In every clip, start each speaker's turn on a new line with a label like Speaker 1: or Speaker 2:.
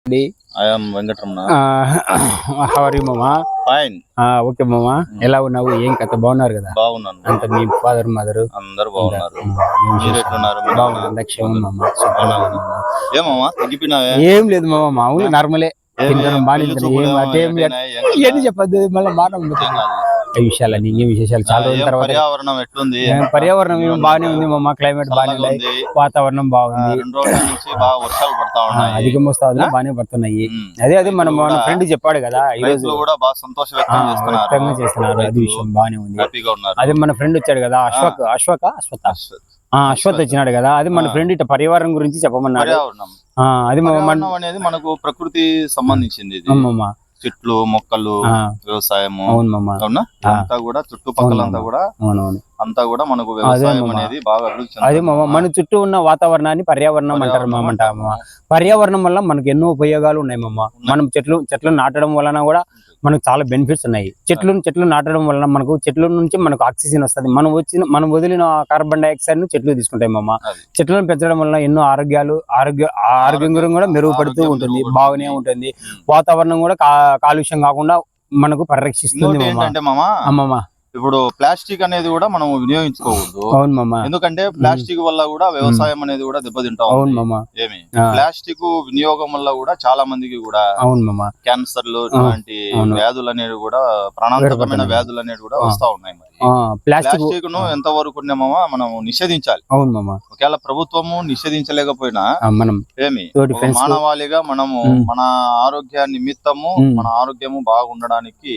Speaker 1: I am Venkatraman.
Speaker 2: How are you, Mama?
Speaker 1: Fine.
Speaker 2: Okay, Mama. ఎలా ఉన్నావు? ఏం కథ బాగున్నారు కదా?
Speaker 1: బాగున్నాను.
Speaker 2: అంత మీ ఫాదర్ మదర్
Speaker 1: అందరూ బాగున్నారు. మీరు ఎట్లున్నారు?
Speaker 2: బాగున్నాను. దక్షిణ మమ్మ.
Speaker 1: ఏమమ్మా తగ్గిపోయినావే?
Speaker 2: ఏం లేదు మామ, మామూలు నార్మలే. తింటాను బాగానే. ఏం చెప్పద్దు మళ్ళీ బాగా విషయాలు విశేషాలు చాలా రోజుల తర్వాత.
Speaker 1: పర్యావరణం ఎట్లుంది?
Speaker 2: పర్యావరణం బాగానే ఉంది మామ, క్లైమేట్ బాగానే ఉంది, వాతావరణం బాగుంది.
Speaker 1: 2 రోజుల నుంచి బాగా వర్షాలు పడతా ఉన్నాయి,
Speaker 2: అధిక మోస్తాదులు బాగానే పడుతున్నాయి. అదే మన ఫ్రెండ్ చెప్పాడు కదా, ఈ రోజు
Speaker 1: కూడా బాగా సంతోషం వ్యక్తం
Speaker 2: చేస్తున్నారు. అది విషయం బాగానే ఉంది. అదే మన ఫ్రెండ్ వచ్చాడు కదా, అశ్వత్ వచ్చినాడు కదా, అది మన ఫ్రెండ్ ఇట్లా పర్యావరణం గురించి చెప్పమన్నాడు. అది
Speaker 1: అనేది మనకు ప్రకృతి సంబంధించింది. చెట్లు మొక్కలు వ్యవసాయము అంతా కూడా చుట్టుపక్కల అంతా కూడా మనకు వ్యవసాయం అనేది బాగా అభివృద్ధి.
Speaker 2: అదే మన చుట్టూ ఉన్న వాతావరణాన్ని పర్యావరణం అంటారు. పర్యావరణం వల్ల మనకు ఎన్నో ఉపయోగాలు ఉన్నాయి మనం చెట్లు నాటడం వలన కూడా మనకు చాలా బెనిఫిట్స్ ఉన్నాయి. చెట్లు నాటడం వలన మనకు చెట్ల నుంచి మనకు ఆక్సిజన్ వస్తుంది. మనం వదిలిన కార్బన్ డైఆక్సైడ్ ను చెట్లు తీసుకుంటాయి చెట్లను పెంచడం వలన ఎన్నో ఆరోగ్యం కూడా మెరుగుపడుతూ ఉంటుంది, బాగానే ఉంటుంది. వాతావరణం కూడా కాలుష్యం కాకుండా మనకు పరిరక్షిస్తుంది. అమ్మమ్మ
Speaker 1: ఇప్పుడు ప్లాస్టిక్ అనేది కూడా మనం వినియోగించుకోకూడదు.
Speaker 2: అవును మామ,
Speaker 1: ఎందుకంటే ప్లాస్టిక్ వల్ల కూడా వ్యవసాయం అనేది కూడా దెబ్బతింటాం.
Speaker 2: అవును మామ,
Speaker 1: ఏమి ప్లాస్టిక్ వినియోగం వల్ల కూడా చాలా మందికి కూడా
Speaker 2: అవును మామ
Speaker 1: క్యాన్సర్లు ఇలాంటి వ్యాధులు అనేవి కూడా ప్రాణాంతకమైన వ్యాధులు అనేవి కూడా వస్తా ఉన్నాయి. ప్లాస్టిక్ ను ఎంత వరకు మనం నిషేధించాలి.
Speaker 2: అవును మామ,
Speaker 1: ఒకవేళ ప్రభుత్వము నిషేధించలేకపోయినా
Speaker 2: మనం
Speaker 1: ఏమి మానవాళిగా మనము మన ఆరోగ్య నిమిత్తము మన ఆరోగ్యము బాగుండడానికి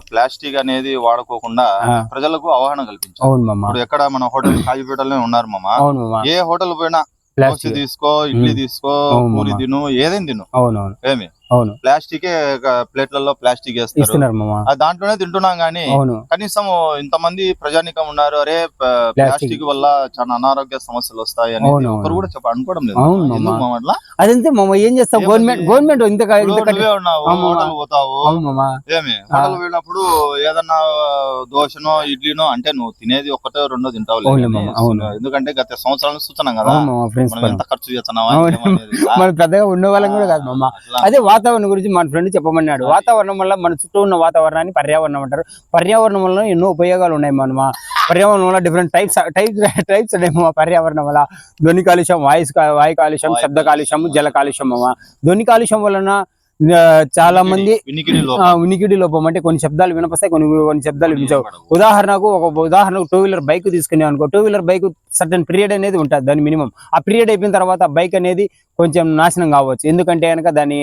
Speaker 1: ప్లాస్టిక్ అనేది వాడుకోకుండా ప్రజలకు అవగాహన కల్పించాలి. ఇప్పుడు ఎక్కడ మన హోటల్ కాజీపేటలోనే ఉన్నారు మామ, ఏ హోటల్ పోయినా దోశ తీసుకో, ఇడ్లీ తీసుకో, పూరి తిను, ఏదైనా తిను, ఏమి ప్లాస్టిక్ ప్లేట్లలో ప్లాస్టిక్ వేస్తున్నారు. దాంట్లోనే తింటున్నాం గానీ కనీసం ఇంతమంది ప్రజానికం ఉన్నారు, అరే ప్లాస్టిక్ వల్ల చాలా అనారోగ్య సమస్యలు వస్తాయి అని ఒకరు కూడా అనుకోవడం లేదు.
Speaker 2: అదంతే మామ, ఏం చేస్తావు? గవర్నమెంట్
Speaker 1: హోటల్ పోతావు, ఏమి హోటల్ పోయినప్పుడు ఏదన్నా దోశనో ఇడ్లీనో అంటే నువ్వు తినేది ఒకటో రెండో తింటావు. ఎందుకంటే గత సంవత్సరాలు చూస్తున్నాం కదా ఎంత ఖర్చు చేస్తున్నావా,
Speaker 2: మన పెద్దగా ఉండే వాళ్ళం కూడా కాదు మామ. అదే వాతావరణం గురించి మన ఫ్రెండ్ చెప్పమన్నాడు. వాతావరణం వల్ల మన చుట్టూ ఉన్న వాతావరణాన్ని పర్యావరణం అంటారు. పర్యావరణం వల్ల ఎన్నో ఉపయోగాలు ఉన్నాయి మనమా. పర్యావరణం వల్ల డిఫరెంట్ టైప్స్ ఉన్నాయి పర్యావరణం వల్ల. ధ్వని కాలుష్యం, వాయు కాలుష్యం, శబ్ద కాలుష్యం, జల కాలుష్యం. ధ్వని కాలుష్యం వలన చాలా మంది వినికిడి లోపం, అంటే కొన్ని శబ్దాలు వినపస్తాయి, కొన్ని శబ్దాలు వినిపించవు. ఉదాహరణకు 2 వీలర్ బైక్ తీసుకునే అనుకో, 2 వీలర్ బైక్ సర్టన్ పీరియడ్ అనేది ఉంటుంది దాని మినిమం. ఆ పీరియడ్ అయిపోయిన తర్వాత బైక్ అనేది కొంచెం నాశనం కావచ్చు. ఎందుకంటే కనుక దాని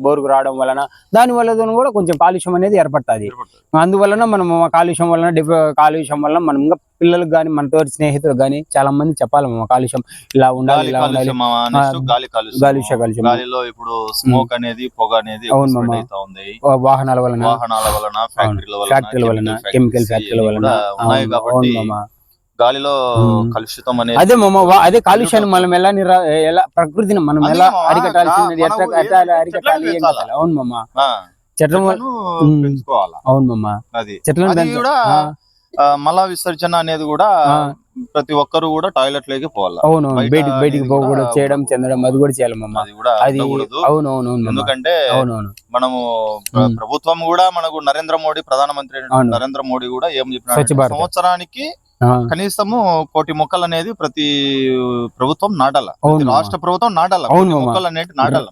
Speaker 2: బోరుకు రావడం వలన దాని వల్ల కూడా కొంచెం కాలుష్యం అనేది ఏర్పడుతుంది. అందువలన మనం కాలుష్యం వలన మనం ఇంకా పిల్లలకు కానీ మనతో స్నేహితులకు కానీ చాలా మంది చెప్పాలి కాలుష్యం ఇలా ఉండాలి, ఇలా ఉండాలి.
Speaker 1: గాలిలో ఇప్పుడు స్మోక్ అనేది, పొగ అనేది
Speaker 2: వాహనాల వలన, ఫ్యాక్టరీల వలన, కెమికల్ ఫ్యాక్టరీల వలన
Speaker 1: ఉన్నాయి కాబట్టి గాలిలో కలుషితం అనేది.
Speaker 2: అదే మామ, అదే కాలుష్యాన్ని మనం ఎలా ప్రకృతిని మనం ఎలా అరికట్టాల్సింది, అరికట్టాలి. అవును మామ, చెట్లను
Speaker 1: పెంచుకోవాలి.
Speaker 2: అవును మామ,
Speaker 1: అది చెట్లను కూడా మల విసర్జన అనేది కూడా ప్రతి ఒక్కరు కూడా టాయిలెట్ లోకి పోవాలి.
Speaker 2: అవును, బయటికి పోకూడదు, చేయడం చెందడం అది కూడా చేయాలి మామ. అది అవునవును,
Speaker 1: ఎందుకంటే మనము ప్రభుత్వం కూడా మనకు ప్రధానమంత్రి నరేంద్ర మోడీ కూడా ఏం చెప్పిన, సంవత్సరానికి కనీసము 1 కోటి మొక్కలు అనేది ప్రతి ప్రభుత్వం నాటాల, రాష్ట్ర ప్రభుత్వం నాటాల, మొక్కలు అనేది నాటాల.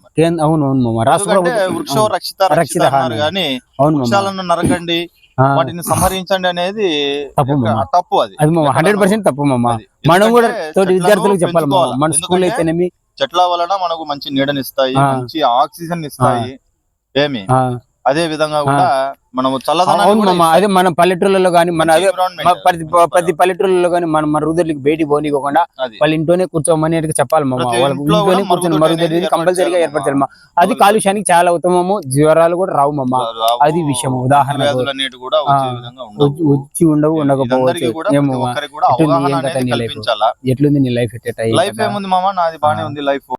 Speaker 1: వృక్షో రక్షిత కానీ వృక్షాలను నరకండి, వాటిని సంహరించండి అనేది తప్పు. అది
Speaker 2: 100% తప్పు మామ. మనం కూడా విద్యార్థులకు చెప్పాలి. మన స్కూల్ అయితేనేమి
Speaker 1: చెట్ల వలన మనకు మంచి నీడనిస్తాయి, మంచి ఆక్సిజన్ ఇస్తాయి. ఏమి అదే విధంగా కూడా మనము చల్లదనం,
Speaker 2: అదే మన పల్లెటూళ్ళలో కానీ ప్రతి పల్లెటూళ్ళలో కానీ మన మరుగుదొడ్లకి బయటికి పోనీకోకుండా వాళ్ళ ఇంట్లోనే కూర్చోమని చెప్పాలి మామ. వాళ్ళకి ఇంట్లోనే కూర్చొని మరుగుదొడ్డి కంపల్సరీగా ఏర్పడతారు. అది కాలుష్యానికి చాలా ఉత్తమము, జ్వరాలు కూడా రావు మామ. అది విషయం. ఉదాహరణ వచ్చి ఉండకపోవచ్చు. ఎట్లుంది నీ లైఫ్?
Speaker 1: లైఫ్ ఏముంది మామ, నాది బానే ఉంది లైఫ్.